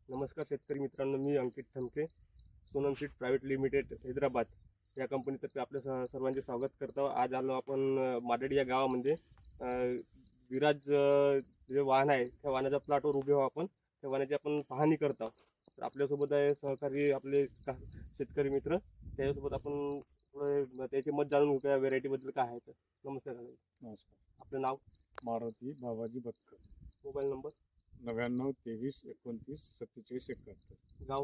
नमस्कार शेतकरी मित्रांनो, मी Ankit Thamke, Sonam Seed Private Limited Hyderabad या कंपनीतर्फे आपल्या सर्वांचे स्वागत करतो. आज आलो आपण माडडी या गावामध्ये. विराज जे वाहन आहे त्या वाहनाच्या प्लॉटवर उभे आहोत आपण. त्या वाहनाची आपण पाहणी करतो. तर आपल्यासोबत आहे सहकारी आपले शेतकरी मित्र. त्याच्यासोबत आपण थोडं त्याचे मत जाणून घेऊया व्हेरायटीबद्दल काय आहे. तर नमस्कार दादा. नमस्कार. आपलं नाव? मारुती बाबाजी बतकर. Mobile number? 99 23 29 47 71. गाव?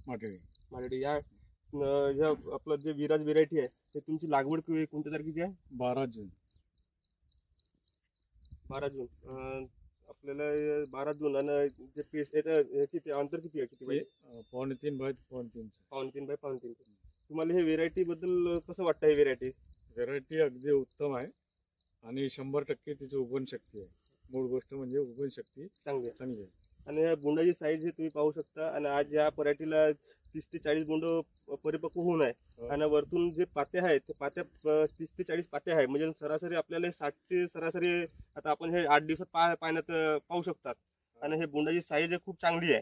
माटेडी. माडडी. ह्या आपलं जे विराज व्हेरायटी आहे ते तुमची लागवड कोणत्या तारखेची आहे? 12 जून. 12 जून. आपल्याला 12 जून. आणि जे पीस ह्याची ते अंतर किती आहे? किती पाहिजे? 3.5 बाय 3.5. 3.5 बाय 3.5. तुम्हाला हे व्हेरायटी बद्दल कसं वाटतं? हे व्हेरायटी व्हेरायटी अगदी उत्तम आहे आणि 100% तिची उगवण शक्ती आहे. मूळ गोष्ट म्हणजे उगवण शक्ती चांगली आहे. चांगली आहे. आणि या बोंडाची साईज हे तुम्ही पाहू शकता. आणि आज या व्हरायटीला 30 ते 40 बोंड परिपक्व होऊन आहे. आणि वरतून जे पात्या आहेत ते पात्या 30 ते 40 पात्या आहे. म्हणजे सरासरी आपल्याला 60 ते सरासरी आता आपण हे 8 दिवसात पाण्यात पाहू शकतात. आणि हे बोंडाची साईज खूप चांगली आहे.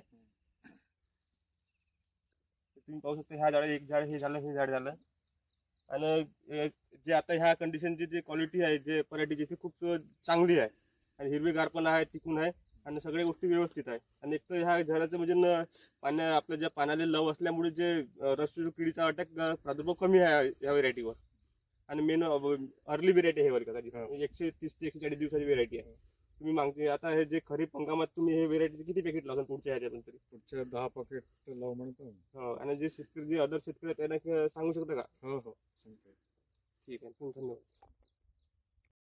तुम्ही पाहू शकता. ह्या झाड, एक झाड, हे झालं, हे झाड झालं. आणि जे आता ह्या कंडिशनची जे क्वालिटी आहे जे पराठीची ती खूप चांगली आहे. आणि हिरवीगार पण आहे, टिकून आहे. आणि सगळ्या गोष्टी व्यवस्थित आहे. आणि एक तर ह्या झाडाचं म्हणजे आपल्या ज्या पाण्याला लव असल्यामुळे जे रसशुरू किडीचा अटॅक प्रादुर्भाव कमी आहे या व्हेरायटीवर. आणि मेन अर्ली व्हेरायटी आहे बरं का. 130 ते 140 दिवसाची व्हेरायटी आहे. तुम्ही मागते आता हे जे खरीप हंगामात तुम्ही हे व्हेरायटीचे किती पॅकेट लावता पुढच्या ह्याच्यापर्यंत तरी? पुढच्या 10 पॉकेट लाव म्हणतो. हो. आणि जे शेतकरी, जे अदर शेतकरी त्यांना सांगू शकता का? हो हो सांगतो. ठीक आहे. धन्यवाद.